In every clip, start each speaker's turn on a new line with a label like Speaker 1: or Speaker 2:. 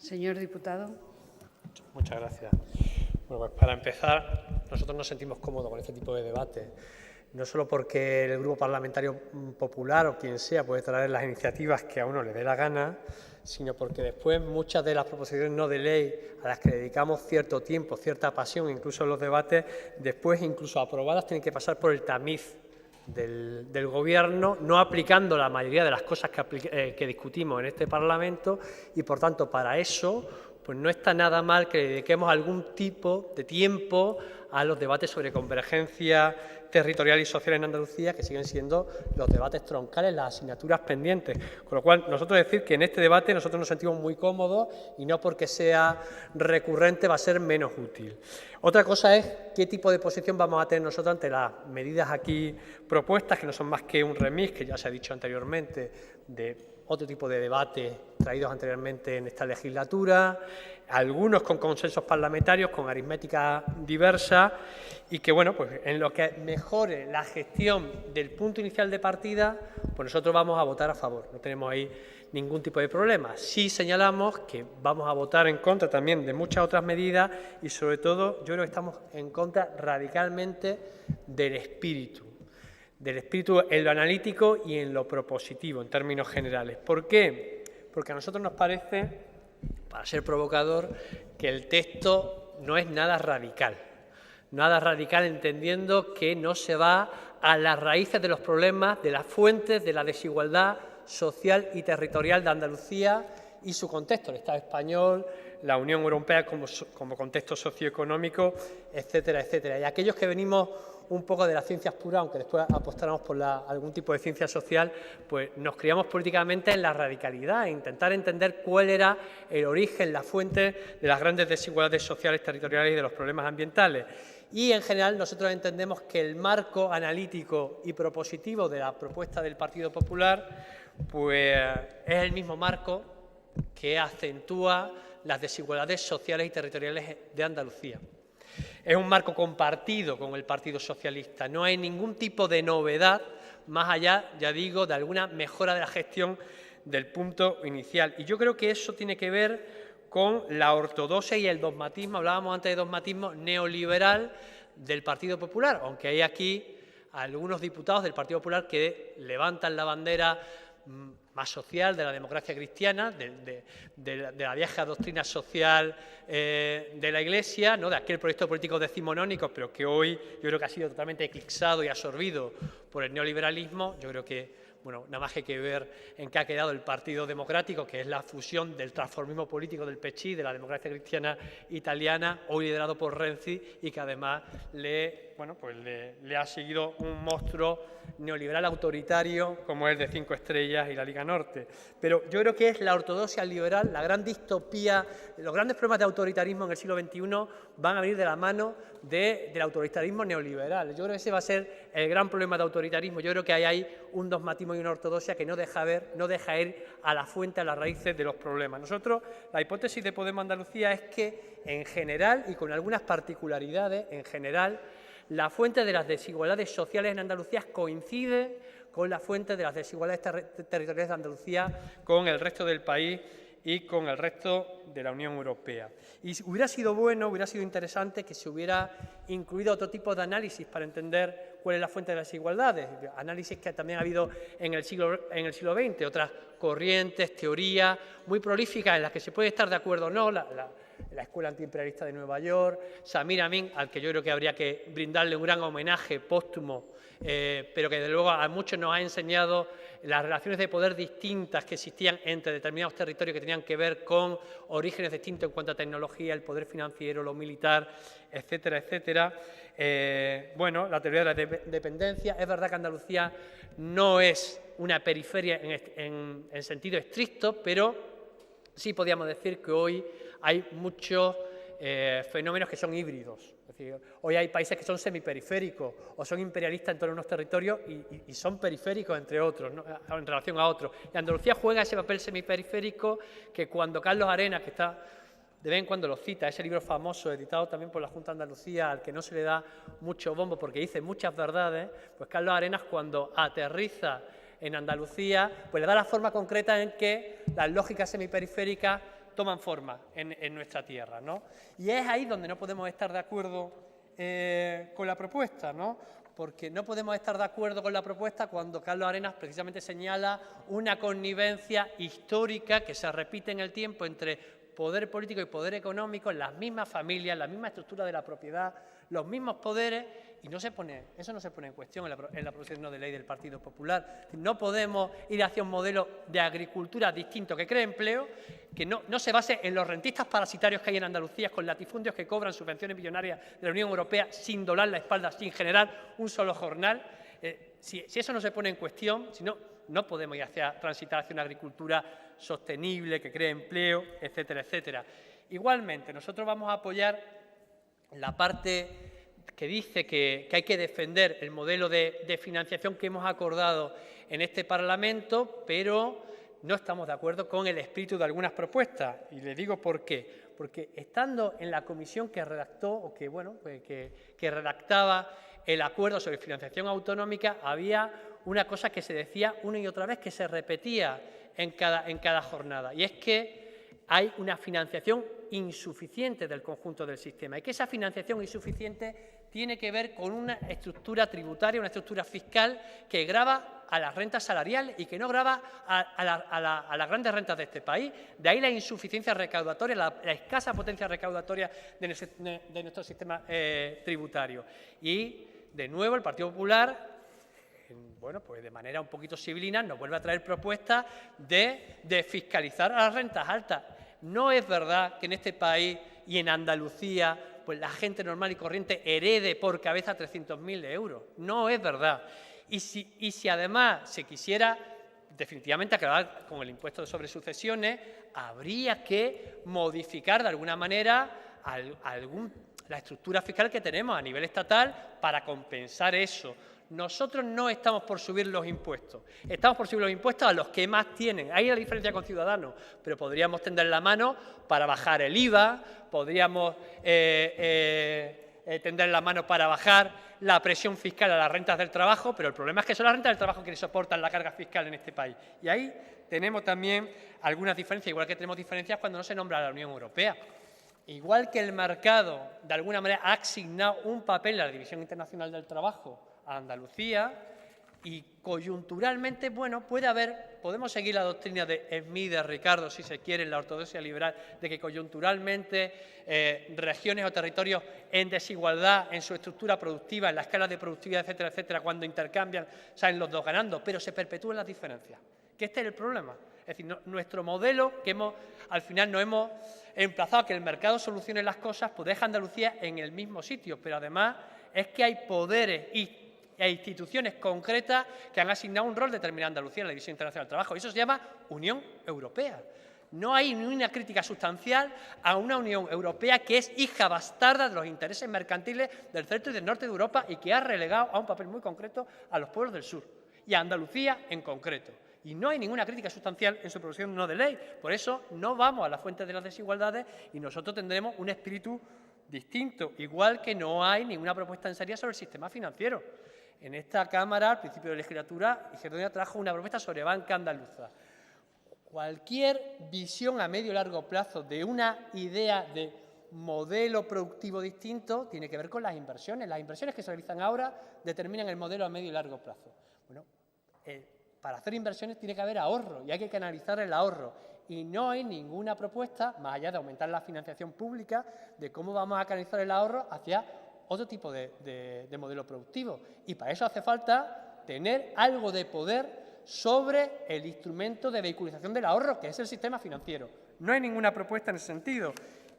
Speaker 1: Señor diputado.
Speaker 2: Muchas gracias. Bueno, pues para empezar, nosotros nos sentimos cómodos con este tipo de debate, no solo porque el Grupo Parlamentario Popular o quien sea puede traer las iniciativas que a uno le dé la gana, sino porque después muchas de las proposiciones no de ley a las que dedicamos cierto tiempo, cierta pasión, incluso en los debates, después incluso aprobadas tienen que pasar por el tamiz del Gobierno, no aplicando la mayoría de las cosas que discutimos en este Parlamento y, por tanto, para eso pues no está nada mal que le dediquemos algún tipo de tiempo a los debates sobre convergencia territorial y social en Andalucía, que siguen siendo los debates troncales, las asignaturas pendientes. Con lo cual, nosotros decir que en este debate nosotros nos sentimos muy cómodos y no porque sea recurrente va a ser menos útil. Otra cosa es qué tipo de posición vamos a tener nosotros ante las medidas aquí propuestas, que no son más que un remix, que ya se ha dicho anteriormente, de otro tipo de debates traídos anteriormente en esta legislatura, algunos con consensos parlamentarios, con aritmética diversa, y que, bueno, pues en lo que mejore la gestión del punto inicial de partida, pues nosotros vamos a votar a favor. No tenemos ahí ningún tipo de problema. Sí señalamos que vamos a votar en contra también de muchas otras medidas y, sobre todo, yo creo que estamos en contra radicalmente del espíritu en lo analítico y en lo propositivo, en términos generales. ¿Por qué? Porque a nosotros nos parece, para ser provocador, que el texto no es nada radical entendiendo que no se va a las raíces de los problemas, de las fuentes de la desigualdad social y territorial de Andalucía y su contexto, el Estado español, la Unión Europea como contexto socioeconómico, etcétera, etcétera. Y aquellos que venimos un poco de las ciencias puras, aunque después apostáramos por algún tipo de ciencia social, pues nos criamos políticamente en la radicalidad, en intentar entender cuál era el origen, la fuente de las grandes desigualdades sociales, territoriales y de los problemas ambientales. Y, en general, nosotros entendemos que el marco analítico y propositivo de la propuesta del Partido Popular pues es el mismo marco que acentúa las desigualdades sociales y territoriales de Andalucía. Es un marco compartido con el Partido Socialista. No hay ningún tipo de novedad más allá, ya digo, de alguna mejora de la gestión del punto inicial. Y yo creo que eso tiene que ver con la ortodoxia y el dogmatismo, hablábamos antes de dogmatismo neoliberal del Partido Popular, aunque hay aquí algunos diputados del Partido Popular que levantan la bandera más social de la democracia cristiana, de la vieja doctrina social de la Iglesia, ¿no?, de aquel proyecto político decimonónico, pero que hoy yo creo que ha sido totalmente eclipsado y absorbido por el neoliberalismo. Yo creo que, bueno, nada más que hay que ver en qué ha quedado el Partido Democrático, que es la fusión del transformismo político del PCI, de la democracia cristiana italiana, hoy liderado por Renzi, y que además le ha seguido un monstruo neoliberal autoritario como es el de 5 Estrellas y la Liga Norte. Pero yo creo que es la ortodoxia liberal, la gran distopía, los grandes problemas de autoritarismo en el siglo XXI van a venir de la mano del autoritarismo neoliberal. Yo creo que ese va a ser el gran problema de autoritarismo. Yo creo que hay un dogmatismo y una ortodoxia que no deja ir a la fuente, a las raíces de los problemas. Nosotros, la hipótesis de Podemos Andalucía es que, en general, y con algunas particularidades, en general, la fuente de las desigualdades sociales en Andalucía coincide con la fuente de las desigualdades territoriales de Andalucía con el resto del país y con el resto de la Unión Europea. Y hubiera sido interesante que se hubiera incluido otro tipo de análisis para entender cuál es la fuente de las desigualdades, análisis que también ha habido en el siglo XX, otras corrientes, teorías muy prolíficas en las que se puede estar de acuerdo o no, la Escuela Antiimperialista de Nueva York, Samir Amin, al que yo creo que habría que brindarle un gran homenaje póstumo, pero que desde luego a muchos nos ha enseñado las relaciones de poder distintas que existían entre determinados territorios que tenían que ver con orígenes distintos en cuanto a tecnología, el poder financiero, lo militar, etcétera, etcétera. La teoría de la dependencia. Es verdad que Andalucía no es una periferia en sentido estricto, pero sí podríamos decir que hoy hay muchos fenómenos que son híbridos. Es decir, hoy hay países que son semiperiféricos o son imperialistas en todos unos territorios y son periféricos, entre otros, ¿no?, en relación a otros. Y Andalucía juega ese papel semiperiférico que cuando Carlos Arenas, que está de vez en cuando lo cita, ese libro famoso editado también por la Junta de Andalucía, al que no se le da mucho bombo porque dice muchas verdades, pues Carlos Arenas, cuando aterriza en Andalucía, pues le da la forma concreta en que las lógicas semiperiféricas toman forma en nuestra tierra, ¿no? Y es ahí donde no podemos estar de acuerdo con la propuesta, ¿no? Porque no podemos estar de acuerdo con la propuesta cuando Carlos Arenas precisamente señala una connivencia histórica que se repite en el tiempo entre poder político y poder económico, las mismas familias, la misma estructura de la propiedad, los mismos poderes, y eso no se pone en cuestión en la proposición de ley del Partido Popular. No podemos ir hacia un modelo de agricultura distinto que cree empleo, que no se base en los rentistas parasitarios que hay en Andalucía, con latifundios que cobran subvenciones millonarias de la Unión Europea sin doblar la espalda, sin generar un solo jornal. Si eso no se pone en cuestión, no podemos ir transitar hacia una agricultura sostenible, que cree empleo, etcétera, etcétera. Igualmente, nosotros vamos a apoyar la parte que dice que hay que defender el modelo de financiación que hemos acordado en este Parlamento, pero no estamos de acuerdo con el espíritu de algunas propuestas. Y le digo por qué. Porque estando en la comisión que redactó, o que redactaba el acuerdo sobre financiación autonómica, había una cosa que se decía una y otra vez, que se repetía en cada jornada, y es que hay una financiación insuficiente del conjunto del sistema, y que esa financiación insuficiente tiene que ver con una estructura tributaria, una estructura fiscal que grava a las rentas salariales y que no grava a las grandes rentas de este país. De ahí la insuficiencia recaudatoria, la escasa potencia recaudatoria de nuestro sistema tributario. Y, de nuevo, el Partido Popular, bueno, pues de manera un poquito sibilina, nos vuelve a traer propuestas de fiscalizar a las rentas altas. No es verdad que en este país y en Andalucía pues la gente normal y corriente herede por cabeza 300.000 euros. No es verdad. Y si además se quisiera definitivamente acabar con el impuesto sobre sucesiones, habría que modificar de alguna manera la estructura fiscal que tenemos a nivel estatal para compensar eso. Nosotros no estamos por subir los impuestos, estamos por subir los impuestos a los que más tienen. Hay la diferencia con Ciudadanos, pero podríamos tender la mano para bajar el IVA, podríamos tender la mano para bajar la presión fiscal a las rentas del trabajo, pero el problema es que son las rentas del trabajo quienes soportan la carga fiscal en este país. Y ahí tenemos también algunas diferencias, igual que tenemos diferencias cuando no se nombra a la Unión Europea. Igual que el mercado, de alguna manera, ha asignado un papel en la División Internacional del Trabajo a Andalucía, y coyunturalmente, bueno, podemos seguir la doctrina de Smith, de Ricardo, si se quiere, en la ortodoxia liberal, de que coyunturalmente regiones o territorios en desigualdad en su estructura productiva, en la escala de productividad, etcétera, etcétera, cuando intercambian, salen los dos ganando, pero se perpetúan las diferencias. Que este es el problema. Es decir, nuestro modelo, que al final nos hemos emplazado a que el mercado solucione las cosas, pues deja a Andalucía en el mismo sitio, pero además es que hay poderes e instituciones concretas que han asignado un rol determinado a Andalucía en la División Internacional del Trabajo. Eso se llama Unión Europea. No hay ni una crítica sustancial a una Unión Europea que es hija bastarda de los intereses mercantiles del centro y del norte de Europa y que ha relegado a un papel muy concreto a los pueblos del sur y a Andalucía en concreto. Y no hay ninguna crítica sustancial en su proposición no de ley. Por eso no vamos a la fuente de las desigualdades y nosotros tendremos un espíritu distinto, igual que no hay ninguna propuesta en serio sobre el sistema financiero. En esta Cámara, al principio de la legislatura, Izquierda Unida trajo una propuesta sobre banca andaluza. Cualquier visión a medio y largo plazo de una idea de modelo productivo distinto tiene que ver con las inversiones. Las inversiones que se realizan ahora determinan el modelo a medio y largo plazo. Bueno, para hacer inversiones tiene que haber ahorro y hay que canalizar el ahorro. Y no hay ninguna propuesta, más allá de aumentar la financiación pública, de cómo vamos a canalizar el ahorro hacia otro tipo de modelo productivo. Y para eso hace falta tener algo de poder sobre el instrumento de vehiculización del ahorro, que es el sistema financiero. No hay ninguna propuesta en ese sentido.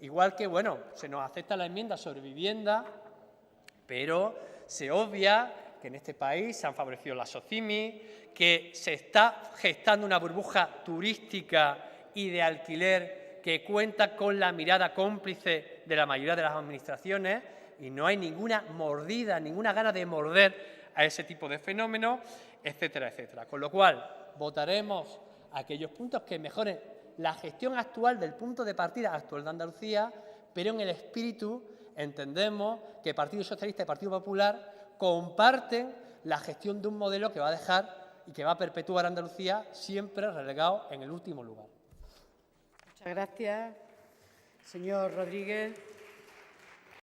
Speaker 2: Igual que, bueno, se nos acepta la enmienda sobre vivienda, pero se obvia que en este país se han favorecido las SOCIMI, que se está gestando una burbuja turística y de alquiler que cuenta con la mirada cómplice de la mayoría de las administraciones, y no hay ninguna mordida, ninguna gana de morder a ese tipo de fenómenos, etcétera, etcétera. Con lo cual, votaremos aquellos puntos que mejoren la gestión actual del punto de partida actual de Andalucía, pero en el espíritu entendemos que Partido Socialista y Partido Popular comparten la gestión de un modelo que va a dejar y que va a perpetuar a Andalucía siempre relegado en el último lugar.
Speaker 1: Muchas gracias. Señor Rodríguez.